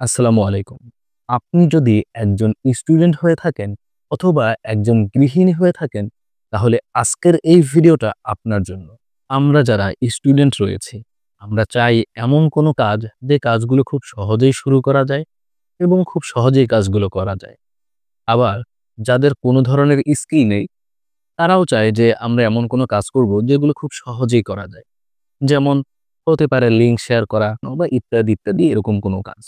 আসসালামু আলাইকুম। আপনি যদি একজন স্টুডেন্ট হয়ে থাকেন অথবা একজন গৃহিণী হয়ে থাকেন, তাহলে আজকের এই ভিডিওটা আপনার জন্য। আমরা যারা স্টুডেন্ট রয়েছি, আমরা চাই এমন কোনো কাজ যে কাজগুলো খুব সহজেই শুরু করা যায় এবং খুব সহজেই কাজগুলো করা যায়। আবার যাদের কোনো ধরনের স্কিল নেই, তারাও চায় যে আমরা এমন কোনো কাজ করব যেগুলো খুব সহজেই করা যায়। যেমন হতে পারে লিঙ্ক শেয়ার করা বা ইত্যাদি, ইত্যাদি এরকম কোনো কাজ।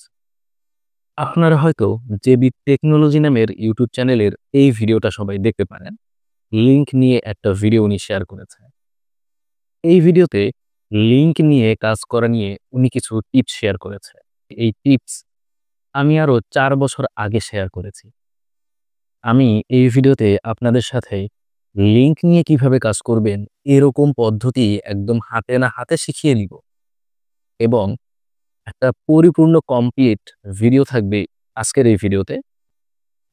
আপনারা হয়তো জেবি টেকনোলজি নামের ইউটিউব চ্যানেলের এই ভিডিওটা সবাই দেখতে পারেন। লিঙ্ক নিয়ে একটা ভিডিও উনি শেয়ার করেছেন। এই ভিডিওতে লিঙ্ক নিয়ে কাজ করা নিয়ে উনি কিছু টিপস শেয়ার করেছে। এই টিপস আমি আরো ৪ বছর আগে শেয়ার করেছি। আমি এই ভিডিওতে আপনাদের সাথে লিঙ্ক নিয়ে কিভাবে কাজ করবেন এরকম পদ্ধতি একদম হাতে না হাতে শিখিয়ে নিব এবং একটা পরিপূর্ণ কমপ্লিট ভিডিও থাকবে আজকের এই ভিডিওতে।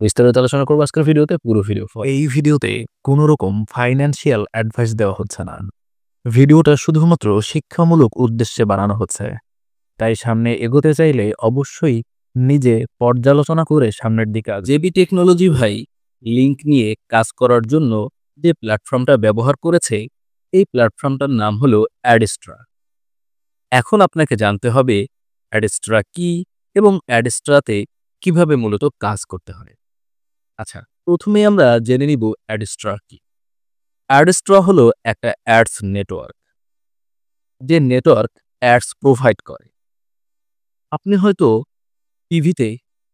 বিস্তারিত আলোচনা করবো আজকের ভিডিওতে, পুরো ভিডিও। এই ভিডিওতে কোনো রকম ফাইন্যান্সিয়াল অ্যাডভাইস দেওয়া হচ্ছে না। ভিডিওটা শুধুমাত্র শিক্ষামূলক উদ্দেশ্যে বানানো হচ্ছে। তাই সামনে এগোতে চাইলে অবশ্যই নিজে পর্যালোচনা করে সামনের দিকে জেবি টেকনোলজি ভাই লিঙ্ক নিয়ে কাজ করার জন্য যে প্ল্যাটফর্মটা ব্যবহার করেছে, এই প্ল্যাটফর্মটার নাম হলো অ্যাডস্ট্রা। এখন আপনাকে জানতে হবে অ্যাডস্ট্রা কি এবং অ্যাডস্ট্রাতে কিভাবে মূলত কাজ করতে হয়। আচ্ছা, প্রথমে আমরা জেনে নিব অ্যাডস্ট্রা কি। অ্যাডস্ট্রা হলো একটা অ্যাডস নেটওয়ার্ক, যে নেটওয়ার্ক অ্যাডস প্রোভাইড করে। আপনি হয়তো টিভিতে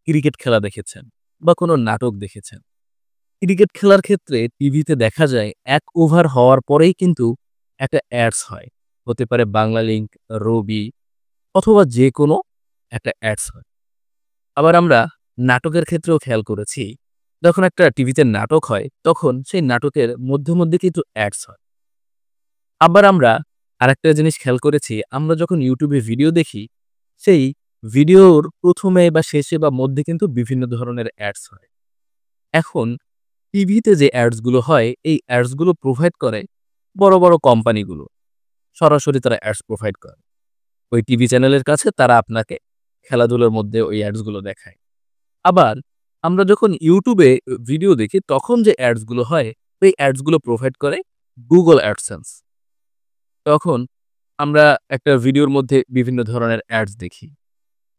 ক্রিকেট খেলা দেখেছেন বা কোনো নাটক দেখেছেন। ক্রিকেট খেলার ক্ষেত্রে টিভিতে দেখা যায় ১ ওভার হওয়ার পরেই কিন্তু একটা অ্যাডস হয়। হতে পারে বাংলা লিংক, রবি অথবা যে কোনো একটা অ্যাডস হয়। আবার আমরা নাটকের ক্ষেত্রেও খেয়াল করেছি, যখন একটা টিভিতে নাটক হয় তখন সেই নাটকের মধ্যে, মধ্যে কিন্তু অ্যাডস হয়। আবার আমরা আরেকটা জিনিস খেয়াল করেছি, আমরা যখন ইউটিউবে ভিডিও দেখি, সেই ভিডিওর ১ম এ বা শেষে বা মধ্যে কিন্তু বিভিন্ন ধরনের অ্যাডস হয়। এখন টিভিতে যে অ্যাডসগুলো হয়, এই অ্যাডসগুলো প্রোভাইড করে বড়, বড় কোম্পানিগুলো। সরাসরি তারা অ্যাডস প্রোভাইড করে। ওই টিভি চ্যানেলের কাছে তারা আপনাকে খেলাধুলার মধ্যে ওই অ্যাডসগুলো দেখায়। আবার আমরা যখন ইউটিউবে ভিডিও দেখি তখন যে অ্যাডসগুলো হয়, ওই অ্যাডসগুলো প্রোভাইড করে Google AdSense। তখন আমরা একটা ভিডিওর মধ্যে বিভিন্ন ধরনের অ্যাডস দেখি।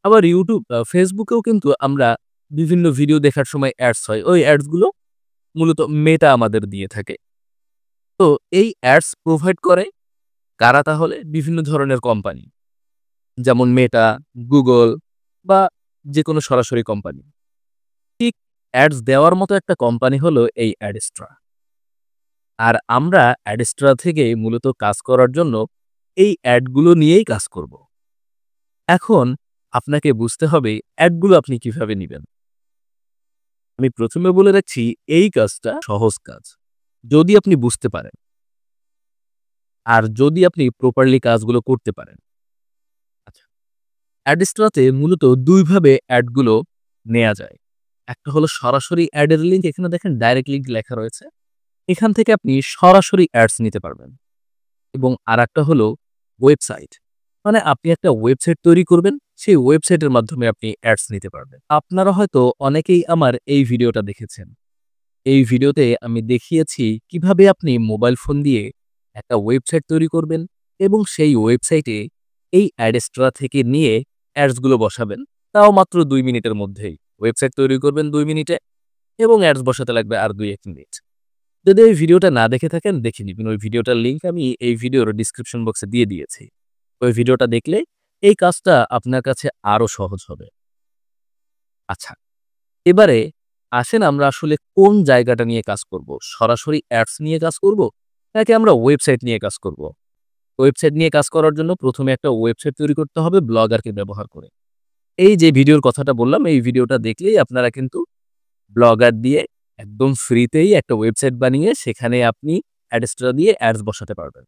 আবার ফেসবুকেও কিন্তু আমরা বিভিন্ন ভিডিও দেখার সময় অ্যাডস হয়। ওই অ্যাডসগুলো মূলত মেটা আমাদের দিয়ে থাকে। তো এই অ্যাডস প্রোভাইড করে কারা তাহলে? বিভিন্ন ধরনের কোম্পানি। যেমন মেটা, Google বা যেকোনো সরাসরি কোম্পানি। ঠিক অ্যাডস দেওয়ার মতো একটা কোম্পানি হলো এই অ্যাডস্ট্রা। আর আমরা অ্যাডস্ট্রা থেকে মূলত কাজ করার জন্য এই অ্যাডগুলো নিয়েই কাজ করব। এখন আপনাকে বুঝতে হবে অ্যাডগুলো আপনি কিভাবে নিবেন। আমি প্রথমে বলে রাখছি, এই কাজটা সহজ কাজ, যদি আপনি বুঝতে পারেন আর যদি আপনি প্রপারলি কাজগুলো করতে পারেন। আচ্ছা, অ্যাডস্ট্রাতে মূলত ২ ভাবে অ্যাডগুলো নেয়া যায়। একটা হলো সরাসরি অ্যাডের লিঙ্ক, এখানে দেখেন ডাইরেক্ট লিঙ্ক লেখা রয়েছে। এখান থেকে আপনি সরাসরি অ্যাডস নিতে পারবেন। এবং আরেকটা হলো ওয়েবসাইট। মানে আপনি একটা ওয়েবসাইট তৈরি করবেন, সেই ওয়েবসাইটের মাধ্যমে আপনি অ্যাডস নিতে পারবেন। আপনারা হয়তো অনেকেই আমার এই ভিডিওটা দেখেছেন। এই ভিডিওতে আমি দেখিয়েছি কিভাবে আপনি মোবাইল ফোন দিয়ে একটা ওয়েবসাইট তৈরি করবেন এবং সেই ওয়েবসাইটে এই অ্যাডস্ট্রা থেকে নিয়ে অ্যাডসগুলো বসাবেন। তাও মাত্র ২ মিনিটের মধ্যেই। ওয়েবসাইট তৈরি করবেন ২ মিনিটে এবং অ্যাডস বসাতে লাগবে আর ২-১ মিনিট। যদি এই ভিডিওটা না দেখে থাকেন, দেখে নিবেন। ওই ভিডিওটার লিঙ্ক আমি এই ভিডিওর ডিসক্রিপশন বক্সে দিয়ে দিয়েছি। ওই ভিডিওটা দেখলে এই কাজটা আপনার কাছে আরো সহজ হবে। আচ্ছা, এবারে আসেন আমরা আসলে কোন জায়গাটা নিয়ে কাজ করব? সরাসরি অ্যাডস নিয়ে কাজ করব? নাকি আমরা ওয়েবসাইট নিয়ে কাজ করব? ওয়েবসাইট নিয়ে কাজ করার জন্য প্রথমে একটা ওয়েবসাইট তৈরি করতে হবে ব্লগারকে ব্যবহার করে। এই যে ভিডিওর কথাটা বললাম, এই ভিডিওটা দেখলেই আপনারা কিন্তু ব্লগার দিয়ে একদম ফ্রিতেই একটা ওয়েবসাইট বানিয়ে সেখানে আপনি অ্যাডস্ট্রা দিয়ে অ্যাডস বসাতে পারবেন।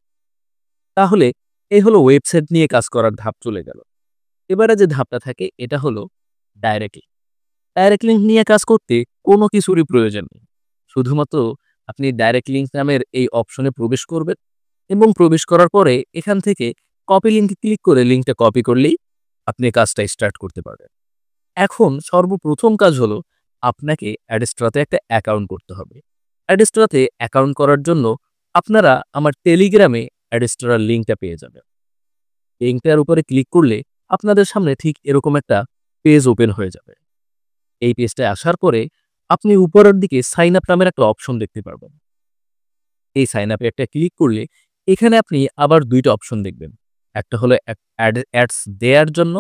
তাহলে এই হলো ওয়েবসাইট নিয়ে কাজ করার ধাপ চলে গেল। এবারে যে ধাপটা থাকে এটা হলো ডাইরেক্ট লিঙ্ক। ডাইরেক্ট লিঙ্ক নিয়ে কাজ করতে কোনো কিছুরই প্রয়োজন নেই। শুধুমাত্র আপনি ডাইরেক্ট লিঙ্ক নামের এই অপশনে প্রবেশ করবেন এবং প্রবেশ করার পরে এখান থেকে কপি লিঙ্কে ক্লিক করে লিঙ্কটা কপি করলেই আপনি কাজটা স্টার্ট করতে পারবেন। এখন সর্বপ্রথম কাজ হলো আপনাকে অ্যাডস্ট্রাতে একটা অ্যাকাউন্ট করতে হবে। অ্যাডস্ট্রাতে অ্যাকাউন্ট করার জন্য আপনারা আমার টেলিগ্রামে অ্যাডস্ট্রার লিঙ্কটা পেয়ে যাবেন। লিঙ্কটার উপরে ক্লিক করলে আপনাদের সামনে ঠিক এরকম একটা পেজ ওপেন হয়ে যাবে। এই পেজটায় আসার পরে আপনি উপরের দিকে সাইন আপ নামের একটা অপশন দেখতে পারবেন। এই সাইন আপে একটা ক্লিক করলে এখানে আপনি আবার ২ টা অপশন দেখবেন। একটা হলো অ্যাডস দেয়ার জন্য,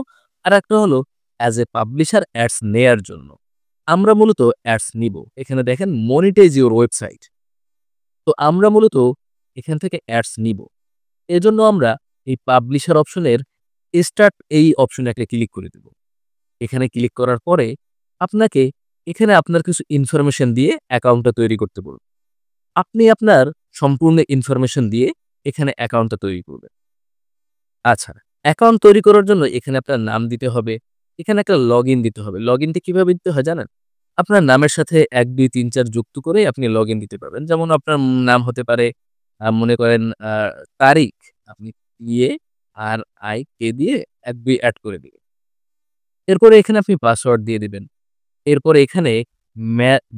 আর একটা হলো অ্যাজ এ পাবলিশার অ্যাডস নেয়ার জন্য। আমরা মূলত অ্যাডস নিব। এখানে দেখেন মনিটাইজ ইউর ওয়েবসাইট। তো আমরা মূলত এখান থেকে অ্যাডস নিব। এজন্য আমরা এই পাবলিশার অপশনের স্টার্ট এই অপশনে একটা ক্লিক করে দেব। এখানে ক্লিক করার পরে আপনাকে এখানে আপনার কিছু ইনফরমেশন দিয়ে অ্যাকাউন্টটা তৈরি করতে বলবে। আপনি আপনার সম্পূর্ণ ইনফরমেশন দিয়ে এখানে অ্যাকাউন্টটা তৈরি করবেন। আচ্ছা, অ্যাকাউন্ট তৈরি করার জন্য এখানে আপনার নাম দিতে হবে। এখানে একটা লগইন দিতে হবে। লগইনটা কিভাবে দিতে হয় জানেন? আপনার নামের সাথে ১, ২, ৩, ৪ যুক্ত করে আপনি লগইন দিতে পারবেন। যেমন আপনার নাম হতে পারে মনে করেন তারিক। আপনি TARIK দিয়ে ১, ২ এড করে দিবেন। এরপরে এখানে আপনি পাসওয়ার্ড দিয়ে দিবেন। এরপরে এখানে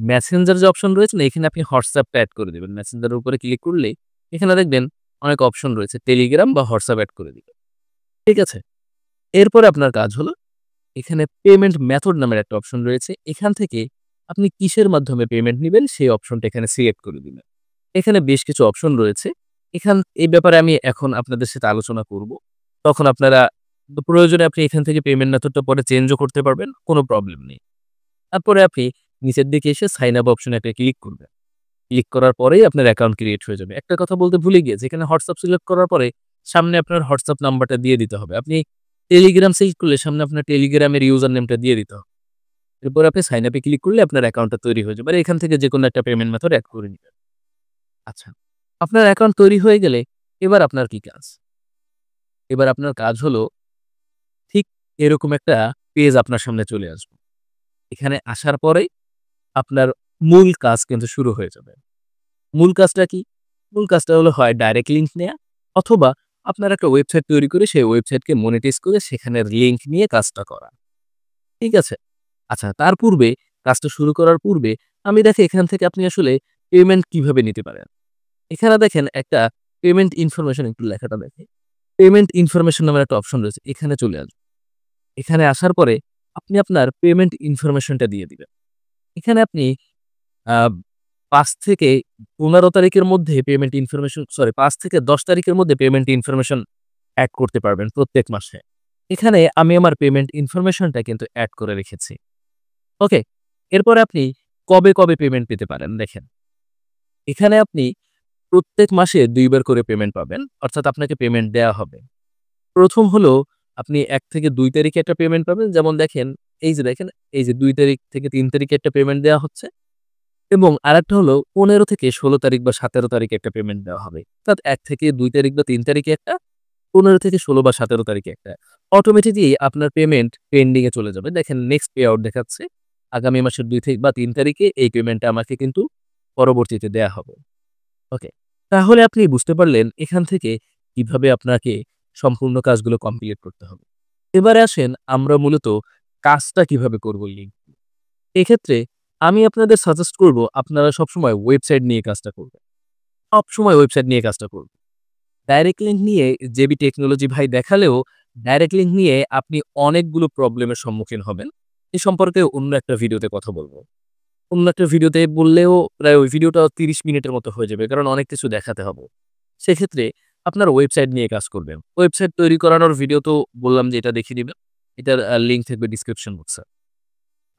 মেসেঞ্জার যে অপশন রয়েছে না, এখানে আপনি WhatsApp টা এড করে দিবেন। মেসেঞ্জারের উপরে ক্লিক করলেই এখানে দেখবেন অনেক অপশন রয়েছে। টেলিগ্রাম বা WhatsApp এড করে দিবেন। ঠিক আছে? এরপরে আপনার কাজ হলো এখানে পেমেন্ট মেথড নামের একটা অপশন রয়েছে। এখান থেকে আপনি কিসের মাধ্যমে পেমেন্ট নিবেন সেই অপশনটা এখানে সিলেক্ট করে দিবেন। এখানে বেশ কিছু অপশন রয়েছে। এই ব্যাপারে আমি এখন আপনাদের সাথে আলোচনা করব। তখন আপনারা প্রয়োজনে আপনি এখান থেকে পেমেন্ট মেথডটা পরে চেঞ্জও করতে পারবেন। কোনো প্রবলেম নেই। তারপরে আপনি নিচের দিকে এসে সাইন আপ অপশনে একটা ক্লিক করবেন। ক্লিক করার পরেই আপনার অ্যাকাউন্ট ক্রিয়েট হয়ে যাবে। একটা কথা বলতে ভুলে গিয়েছি, এখানে WhatsApp সিলেক্ট করার পরে সামনে আপনার WhatsApp নাম্বারটা দিয়ে দিতে হবে। আপনি টেলিগ্রাম সিলেক্ট করলে সামনে আপনার টেলিগ্রামের ইউজার নেমটা দিয়ে দিতে হবে। এরপর আপনি সাইন আপে ক্লিক করলে আপনার অ্যাকাউন্টটা তৈরি হয়ে যাবে। আর এখান থেকে যেকোনো একটা পেমেন্ট মেথড এড করে নিবেন। আচ্ছা, আপনার অ্যাকাউন্ট তৈরি হয়ে গেলে এবার আপনার কি কাজ? এবার আপনার কাজ হলো ঠিক এরকম একটা পেজ আপনার সামনে চলে আসবে। এখানে আসার পরেই আপনার মূল কাজ কিন্তু শুরু হয়ে যাবে। মূল কাজটা কি? মূল কাজটা হলো হয় ডাইরেক্ট লিংক নেয়া, অথবা আপনার একটা ওয়েবসাইট তৈরি করে সেই ওয়েবসাইটকে মনিটাইজ করে সেখানের লিংক নিয়ে কাজটা করা। ঠিক আছে? আচ্ছা, তার পূর্বে কাজটা শুরু করার পূর্বে আমি দেখি এখান থেকে আপনি আসলে পেমেন্ট কিভাবে নিতে পারেন। এখানে দেখেন একটা পেমেন্ট ইনফরমেশন, একটু লেখাটা দেখি। পেমেন্ট ইনফরমেশন নামের একটা অপশন রয়েছে। এখানে চলে আসবেন। এখানে আসার পরে আপনি আপনার পেমেন্ট ইনফরমেশনটা দিয়ে দিবেন। এখানে আপনি আ ৫ থেকে ১৫ তারিখের মধ্যে পেমেন্ট ইনফরমেশন, সরি, ৫ থেকে ১০ তারিখের মধ্যে পেমেন্ট ইনফরমেশন এড করতে পারবেন প্রত্যেক মাসে। এখানে আমি আমার পেমেন্ট ইনফরমেশনটা কিন্তু এড করে রেখেছি। ওকে? এরপরে আপনি কবে পেমেন্ট পেতে পারেন দেখেন। এখানে আপনি প্রত্যেক মাসে ২ বার করে পেমেন্ট পাবেন। অর্থাৎ আপনাকে পেমেন্ট দেয়া হবে। ১ম হলো আপনি ১ থেকে ২ তারিখে একটা পেমেন্ট পাবেন। যেমন দেখেন, দেখেন, এই যে ২ তারিখ থেকে ৩ তারিখে একটা পেমেন্ট দেয়া হচ্ছে। এবং আরেকটা হলো ১৫ থেকে ১৬ তারিখ বা ১৭ তারিখে একটা পেমেন্ট দেওয়া হবে। অর্থাৎ ১ থেকে ২ তারিখ বা ৩ তারিখে একটা, ১৫ থেকে ১৬ বা ১৭ তারিখে একটা। অটোমেটিকলি আপনার পেমেন্ট পেন্ডিং এ চলে যাবে। দেখেন নেক্সট পে আউট দেখাচ্ছে। আগামী মাসের ২ বা ৩ তারিখে এই পেমেন্টটা আমাকে কিন্তু পরবর্তীতে দেয়া হবে। ওকে। তাহলে আপনি বুঝতে পারলেন এখান থেকে কিভাবে আপনাকে সম্পূর্ণ কাজগুলো কমপ্লিট করতে হবে। এবারে আসেন আমরা মূলত কাজটা কিভাবে করব লিঙ্ক। এক্ষেত্রে আমি আপনাদের সাজেস্ট করব আপনারা সবসময় ওয়েবসাইট নিয়ে কাজটা করবেন। সবসময় ওয়েবসাইট নিয়ে কাজটা করবেন। ডাইরেক্ট লিঙ্ক নিয়ে জেবি টেকনোলজি ভাই দেখালেও ডাইরেক্ট লিঙ্ক নিয়ে আপনি অনেকগুলো প্রবলেমের সম্মুখীন হবেন। এ সম্পর্কে অন্য একটা ভিডিওতে কথা বলব। অন্য একটা ভিডিওতে বললেও প্রায় ওই ভিডিওটা ৩০ মিনিটের মতো হয়ে যাবে। কারণ অনেক কিছু দেখাতে হবে। সেক্ষেত্রে আপনার ওয়েবসাইট নিয়ে কাজ করবেন। ওয়েবসাইট তৈরি করানোর ভিডিও তো বললাম যে এটা দেখিয়ে নিবেন। এটার লিঙ্ক থাকবে ডিসক্রিপশন বক্সে।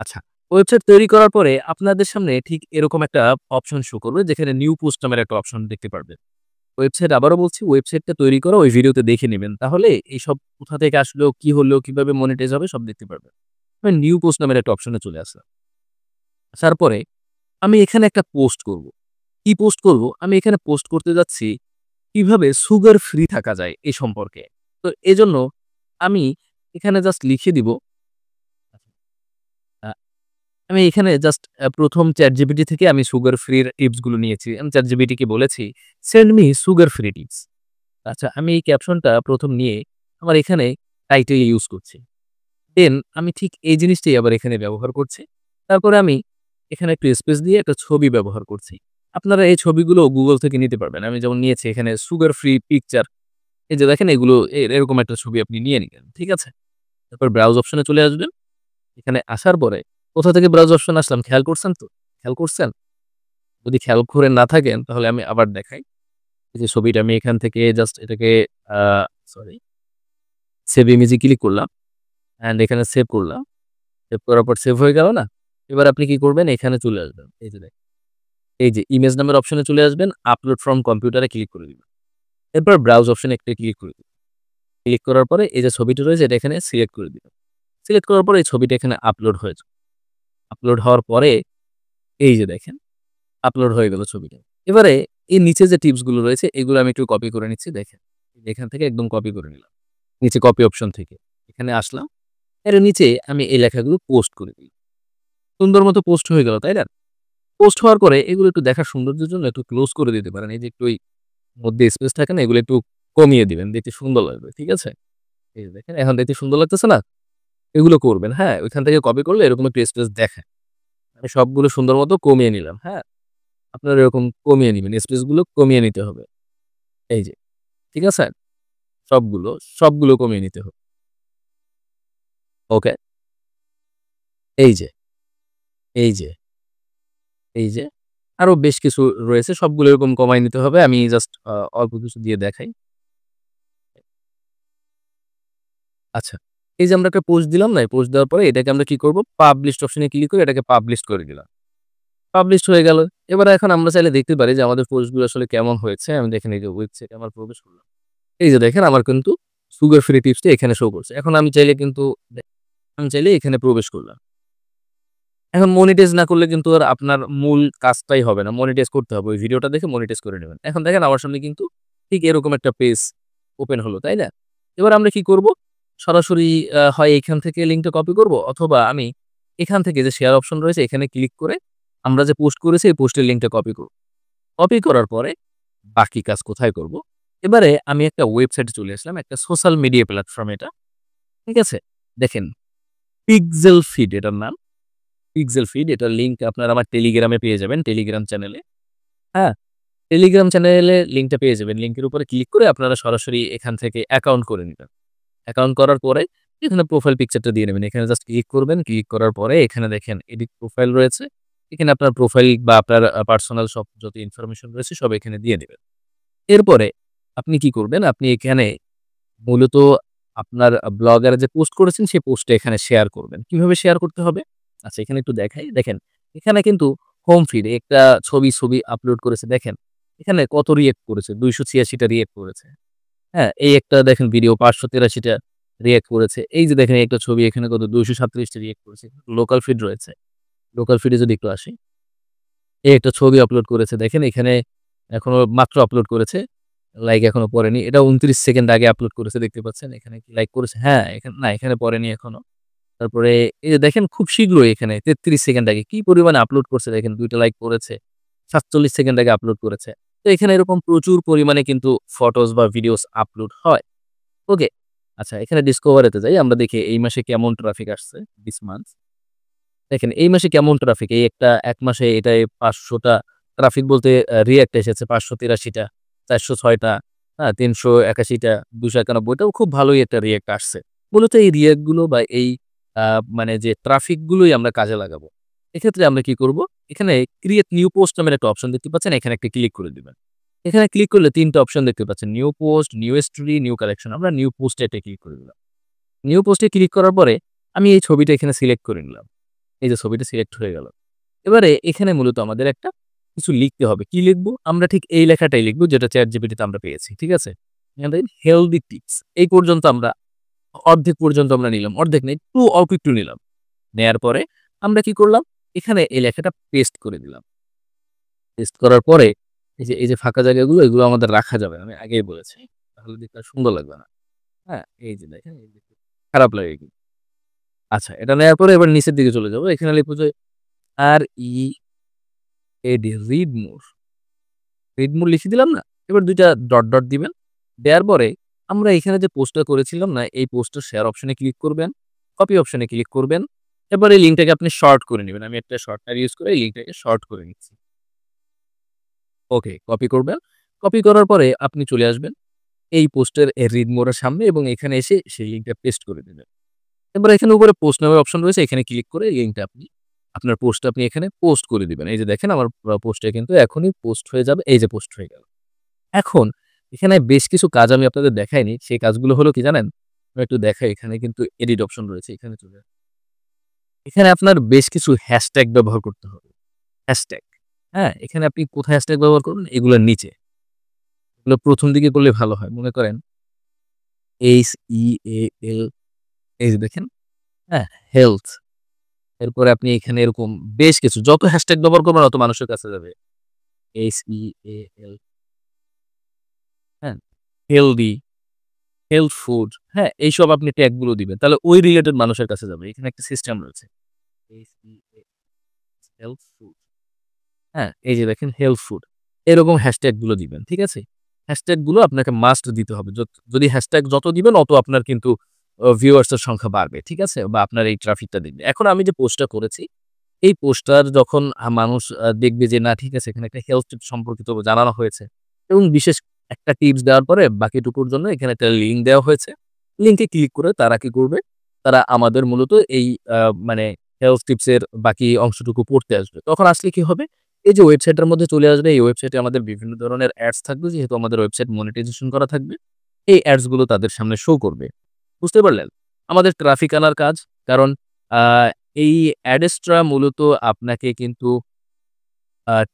আচ্ছা, ওয়েবসাইট তৈরি করার পরে আপনাদের সামনে ঠিক এরকম একটা অপশন শো করবে যেখানে নিউ পোস্ট নামের একটা অপশন দেখতে পারবেন। ওয়েবসাইট, আবারও বলছি, ওয়েবসাইটটা তৈরি করা ওই ভিডিওতে দেখে নিবেন। তাহলে এইসব কোথা থেকে আসলো, কি হলো, কিভাবে মনিটাইজ হবে সব দেখতে পারবেন। নিউ পোস্ট নামের একটা অপশনে চলে আসলাম। আসার পরে আমি এখানে একটা পোস্ট করব। কি পোস্ট করব? আমি এখানে পোস্ট করতে যাচ্ছি কিভাবে সুগার ফ্রি থাকা যায় এই সম্পর্কে। তো এজন্য আমি এখানে জাস্ট লিখে দিব, আ আমি এখানে জাস্ট ১ম ChatGPT থেকে আমি সুগার ফ্রির টিপস গুলো নিয়েছি। আমি ChatGPT কে বলেছি, "send me sugar free tips." আচ্ছা, আমি এই ক্যাপশনটা ১ম নিয়ে আমার এখানে টাইটেল ইউজ করছি। দেন আমি ঠিক এই জিনিসটাই আবার এখানে ব্যবহার করছি। তারপরে আমি এখানে একটু স্পেস দিয়ে একটা ছবি ব্যবহার করছি। আপনারা এই ছবিগুলো Google থেকে নিতে পারবেন। আমি যেমন নিয়েছি এখানে সুগার ফ্রি পিকচার। এই যে দেখেন এগুলো এরকম একটা ছবি আপনি নিয়ে নিলেন। ঠিক আছে? তারপর ব্রাউজ অপশন এ চলে আসবেন। এখানে আসার পরে কোথা থেকে ব্রাউজ অপশন আসলাম খেয়াল করছেন তো? খেয়াল করছেন? যদি খেয়াল করে না থাকেন তাহলে আমি আবার দেখাই। এই যে ছবিটা আমি এখান থেকে জাস্ট এটাকে আ সরি সেভ ইমেজ এ ক্লিক করলাম। অ্যান্ড এখানে সেভ করলাম। সেভ করার পর সেভ হয়ে গেল না? এবার আপনি কি করবেন? এখানে চলে আসবেন। এই যে দেখেন। এই যে ইমেজ নামের অপশনে চলে আসবেন। আপলোড ফ্রম কম্পিউটারে ক্লিক করে দিবেন। এরপর ব্রাউজ অপশনে একটা ক্লিক করে দিবেন। ক্লিক করার পরে এই যে ছবিটা রয়েছে এটা এখানে সিলেক্ট করে দিবেন। সিলেক্ট করার পরে এই ছবিটা এখানে আপলোড হয়ে যাবে। আপলোড হওয়ার পরে এই যে দেখেন আপলোড হয়ে গেল ছবিটা। এবারে এই নিচে যে টিপস গুলো রয়েছে এগুলো আমি একটু কপি করে নিচ্ছি দেখেন। এখান থেকে একদম কপি করে নিলাম। নিচে কপি অপশন থেকে। এখানে আসলাম। এর নিচে আমি এই লেখাগুলো পোস্ট করে দিই। সুন্দর মতো পোস্ট হয়ে গেল, তাই না? পোস্ট হওয়ার পরে এগুলো একটু দেখার সৌন্দর্যের জন্য একটু ক্লোজ করে দিতে পারেন। এই যে একটু ওই মধ্যে স্পেস থাকে না? এগুলো একটু কমিয়ে দিবেন। দেখতে সুন্দর লাগবে। ঠিক আছে? এই যে দেখেন এখন দেখতে সুন্দর লাগতেছে না? এগুলো করবেন, হ্যাঁ? ওইখান থেকে কপি করলে এরকম একটু স্পেস দেখায়। আমি সবগুলো সুন্দর মতো কমিয়ে নিলাম, হ্যাঁ? আপনারা এরকম কমিয়ে নিবেন। স্পেস গুলো কমিয়ে নিতে হবে। এই যে, ঠিক আছে? সবগুলো, সবগুলো কমিয়ে নিতে হবে। ওকে? এই যে, এই যে, এই যে, আরো বেশ কিছু রয়েছে। সবগুলো এরকম কমায় নিতে হবে। আমি জাস্ট অল্প কিছু দিয়ে দেখাই। আচ্ছা। এই যে আমরা একটা পোস্ট দিলাম না? এই পোস্ট দেওয়ার পরে এটাকে আমরা কি করব? পাবলিশড অপশনে ক্লিক করে এটাকে পাবলিশড করে দিলাম। পাবলিশড হয়ে গেল। এবার এখন আমরা চাইলে দেখতে পারি যে আমাদের পোস্টগুলো আসলে কেমন হয়েছে। আমি দেখেন এই যে ওয়েবসাইটে আমার প্রবেশ করলাম। এই যে দেখেন আমার কিন্তু সুগার ফ্রি টিপসটা এখানে শো করছে। এখন আমি চাইলে কিন্তু আমি চাইলে এখানে প্রবেশ করলাম। এখন মনিটাইজ না করলে কিন্তু আর আপনার মূল কাজটাই হবে না। মনিটাইজ করতে হবে। ওই ভিডিওটা দেখে মনিটাইজ করে নেবেন। এখন দেখেন আমার সামনে কিন্তু ঠিক এরকম একটা পেজ ওপেন হলো, তাই না? এবার আমরা কি করব? সরাসরি হয় এখান থেকে লিঙ্কটা কপি করব অথবা আমি এখান থেকে যে শেয়ার অপশন রয়েছে এখানে ক্লিক করে আমরা যে পোস্ট করেছি এই পোস্টের লিঙ্কটা কপি করব। কপি করার পরে বাকি কাজ কোথায় করব? এবারে আমি একটা ওয়েবসাইটে চলে আসলাম। একটা সোশ্যাল মিডিয়া প্ল্যাটফর্ম এটা। ঠিক আছে? দেখেন পিক্সেল ফিড এটার নাম। পিক্সেল ফিড এটার লিঙ্ক আপনারা আমার টেলিগ্রামে পেয়ে যাবেন, টেলিগ্রাম চ্যানেলে। হ্যাঁ? টেলিগ্রাম চ্যানেলে লিঙ্কটা পেয়ে যাবেন। লিঙ্কের উপরে ক্লিক করে আপনারা সরাসরি এখান থেকে অ্যাকাউন্ট করে নিবেন। অ্যাকাউন্ট করার পরে এখানে প্রোফাইল পিকচারটা দিয়ে নেবেন। এখানে জাস্ট ক্লিক করবেন। ক্লিক করার পরে এখানে দেখেন এডিট প্রোফাইল রয়েছে। এখানে আপনার প্রোফাইল বা আপনার পার্সোনাল সব যত ইনফরমেশন রয়েছে সব এখানে দিয়ে দিবেন। এরপরে আপনি কি করবেন? আপনি এখানে মূলত আপনার ব্লগারে যে পোস্ট করেছেন সেই পোস্টটা এখানে শেয়ার করবেন। কিভাবে শেয়ার করতে হবে? আচ্ছা এখানে একটু দেখাই। দেখেন এখানে কিন্তু হোম ফিড একটা ছবি আপলোড করেছে দেখেন। এখানে কত রিঅ্যাক্ট করেছে? ২৮৬ টা রিঅ্যাক্ট করেছে। হ্যাঁ? এই একটা দেখেন ভিডিও ৫৮৩ টা রিঅ্যাক্ট করেছে। এই যে দেখেন একটা ছবি এখানে কত ২৩৭ টা রিঅ্যাক্ট করেছে। লোকাল ফিড রয়েছে। লোকাল ফিডে যদি একটু আসি। এই একটা ছবি আপলোড করেছে। দেখেন এখানে এখনো মাত্র আপলোড করেছে। লাইক এখনো পড়েনি। এটা ২৯ সেকেন্ড আগে আপলোড করেছে দেখতে পাচ্ছেন। এখানে কি লাইক করেছে? হ্যাঁ, না এখানে পড়েনি এখনো। তারপরে এই যে দেখেন খুব শীঘ্রই এখানে ৩৩ সেকেন্ড আগে কি পরিমাণে আপলোড করছে দেখেন ২ টা লাইক করেছে। ৪৭ সেকেন্ড আগে আপলোড করেছে। তো এখানে এরকম প্রচুর পরিমাণে কিন্তু ফটোস বা ভিডিওস আপলোড হয়। ওকে? আচ্ছা এখানে ডিসকভার এতে যাই। আমরা দেখি এই মাসে কেমন ট্রাফিক আসছে, this month দেখেন এই মাসে কেমন ট্রাফিক? এই একটা ১ মাসে এটায় ৫০০ টা ট্রাফিক বলতে রিঅ্যাক্ট এসেছে ৫৮৩ টা, ৪০৬ টা, হ্যাঁ ৩৮১ টা, ২৯১ টাও খুব ভালোই একটা রিঅ্যাক্ট আসছে। মূলত এই রিঅ্যাক্ট গুলো বা এই আ মানে যে ট্রাফিক গুলোই আমরা কাজে লাগাবো। এক্ষেত্রে আমরা কি করব? এখানে ক্রিয়েট নিউ পোস্ট নামের একটা অপশন দেখতে পাচ্ছেন, এখানে একটা ক্লিক করে দিবেন। এখানে ক্লিক করলে ৩ টা অপশন দেখতে পাচ্ছেন। New post, new story, new collection. আমরা নিউ পোস্ট এ ক্লিক করে দিলাম। নিউ পোস্টে ক্লিক করার পরে আমি এই ছবিটা এখানে সিলেক্ট করে নিলাম। এই যে ছবিটা সিলেক্ট হয়ে গেল। এবারে এখানে মূলত আমাদের একটা কিছু লিখতে হবে। কি লিখব? আমরা ঠিক এই লেখাটাই লিখব যেটা ChatGPT তে আমরা পেয়েছি। ঠিক আছে? এখানে দেখেন হেলথি টিপস। এই পর্যন্ত আমরা অর্ধেক পর্যন্ত আমরা নিলাম। অর্ধেক না একটু অল্প একটু নিলাম। নেয়ার পরে আমরা কি করলাম? এখানে এই লেখাটা পেস্ট করে দিলাম। পেস্ট করার পরে এই যে ফাঁকা জায়গাগুলো এগুলো আমাদের রাখা যাবে না। আমি আগেই বলেছি। তাহলে দেখতে আর সুন্দর লাগবে না। হ্যাঁ? এই যে দেখেন এই যে খারাপ লাগে কিন্তু। আচ্ছা এটা নেয়ার পরে এবার নিচের দিকে চলে যাব। এখানে লিখব যে আর ই এডি রিড মোর। রিড মোর লিখে দিলাম না? এবার ২ টা ডট দিবেন। দেয়ার পরে আমরা এখানে যে পোস্টটা করেছিলাম না? এই পোস্টের শেয়ার অপশনে ক্লিক করবেন। কপি অপশনে ক্লিক করবেন। এরপর এই লিঙ্কটাকে আপনি শর্ট করে নিবেন। আমি একটা শর্টকাট ইউজ করে এই লিঙ্কটাকে শর্ট করে নিচ্ছি। ওকে, কপি করবেন। কপি করার পরে আপনি চলে আসবেন এই পোস্টের রিড মোর এর সামনে এবং এখানে এসে সেই লিঙ্কটা পেস্ট করে দিবেন। এবার এখানে উপরে পোস্ট নামের অপশন রয়েছে, এখানে ক্লিক করে এই লিঙ্কটা আপনার পোস্টটা আপনি এখানে পোস্ট করে দিবেন। এই যে দেখেন আমার পোস্টটা কিন্তু এখনই পোস্ট হয়ে যাবে। এই যে পোস্ট হয়ে গেল। এখন এখানে বেশ কিছু কাজ আমি আপনাদের দেখাইনি। সেই কাজগুলো হলো কি জানেন? আমি একটু দেখাই, এখানে কিন্তু এডিট অপশন রয়েছে। এখানে চলে আসুন। এখানে আপনার বেশ কিছু হ্যাশট্যাগ ব্যবহার করতে হবে। হ্যাশট্যাগ, হ্যাঁ? এখানে আপনি কোথায় হ্যাশট্যাগ ব্যবহার করবেন? এগুলোর নিচে। এগুলো ১ম দিকে করলে ভালো হয়। মনে করেন HEAL, এই যে দেখেন, হ্যাঁ? হেলথ। এরপরে আপনি এখানে এরকম বেশ কিছু যত হ্যাশট্যাগ ব্যবহার করবেন অত মানুষের কাছে যাবে। HEAL, হ্যাঁ? হেলদি, হেলথ ফুড, হ্যাঁ? এইসব আপনি ট্যাগ গুলো দিবেন। তাহলে ওই রিলেটেড মানুষের কাছে যাবে। এখানে একটা সিস্টেম রয়েছে। HEA, হেলথ ফুড, হ্যাঁ? এই যে দেখেন হেলথ ফুড। এরকম হ্যাশট্যাগ গুলো দিবেন। ঠিক আছে? হ্যাশট্যাগ গুলো আপনাকে মাস্ট দিতে হবে। যদি হ্যাশট্যাগ যত দিবেন অত আপনার কিন্তু ভিউয়ার্স এর সংখ্যা বাড়বে। ঠিক আছে? বা আপনার এই ট্রাফিকটা দেখবে। এখন আমি যে পোস্টটা করেছি, এই পোস্টটার যখন মানুষ দেখবে যে না ঠিক আছে, এখানে একটা হেলথ টিপস সম্পর্কিত জানানো হয়েছে এবং বিশেষ একটা টিপস দেওয়ার পরে বাকিটুকুর জন্য এখানে একটা লিঙ্ক দেওয়া হয়েছে। লিঙ্কে ক্লিক করে তারা কি করবে? তারা আমাদের মূলত এই আ মানে হেলথ টিপস এর বাকি অংশটুকু পড়তে আসবে। তখন আসলে কি হবে? এই যে ওয়েবসাইটের মধ্যে চলে আসবে, এই ওয়েবসাইটে আমাদের বিভিন্ন ধরনের অ্যাডস থাকবে, যেহেতু আমাদের ওয়েবসাইট মনিটাইজেশন করা থাকবে। এই অ্যাডস গুলো তাদের সামনে শো করবে। বুঝতে পারলেন? আমাদের ট্রাফিক আনার কাজ। কারণ আ এই অ্যাডেসটা মূলত আপনাকে কিন্তু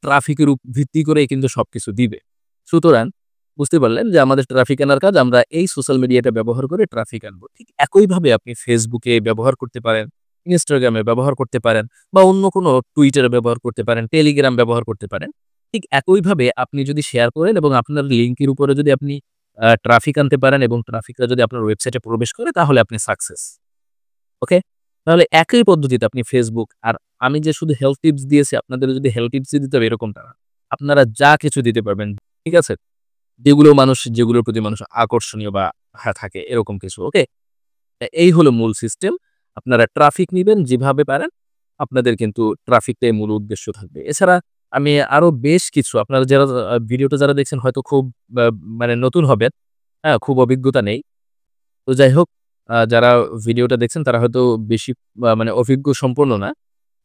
ট্রাফিকের ভিত্তি করেই কিন্তু সবকিছু দিবে। সুতরাং বুঝতে পারলেন যে আমাদের ট্রাফিক আনার কাজ, আমরা এই সোশ্যাল মিডিয়াটা ব্যবহার করে ট্রাফিক আনবো। ঠিক একইভাবে আপনি Facebook এ ব্যবহার করতে পারেন, Instagram এ ব্যবহার করতে পারেন বা অন্য কোনো Twitter এ ব্যবহার করতে পারেন, Telegram ব্যবহার করতে পারেন। ঠিক একইভাবে আপনি যদি শেয়ার করেন এবং আপনার লিঙ্কের উপরে যদি আপনি ট্রাফিক আনতে পারেন এবং ট্রাফিকরা যদি আপনার ওয়েবসাইটে প্রবেশ করে তাহলে আপনি সাকসেস। ওকে? তাহলে একই পদ্ধতিতে আপনি Facebook আর আমি যে শুধু হেলথ টিপস দিয়েছি, আপনাদেরও যদি হেলথ টিপসই দিতে হবে এরকমটা না। আপনারা যা কিছু দিতে পারবেন, ঠিক আছে? যেগুলোর প্রতি মানুষ আকর্ষণীয় বা থাকে এরকম কিছু, ওকে? এই হলো মূল সিস্টেম। আপনারা ট্রাফিক নিবেন যেভাবে পারেন। আপনাদের কিন্তু ট্রাফিকটাই মূল উদ্দেশ্য থাকবে। এছাড়া আমি আরো বেশ কিছু, আপনারা যারা ভিডিওটা যারা দেখছেন হয়তো খুব আ মানে নতুন হবেন, হ্যাঁ? খুব অভিজ্ঞতা নেই। তো যাই হোক, যারা ভিডিওটা দেখছেন তারা হয়তো বেশি মানে অভিজ্ঞ সম্পন্ন না।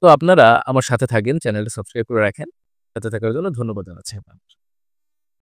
তো আপনারা আমার সাথে থাকেন, চ্যানেলটা সাবস্ক্রাইব করে রাখেন। সাথে থাকার জন্য ধন্যবাদ জানাচ্ছি আপনাকে।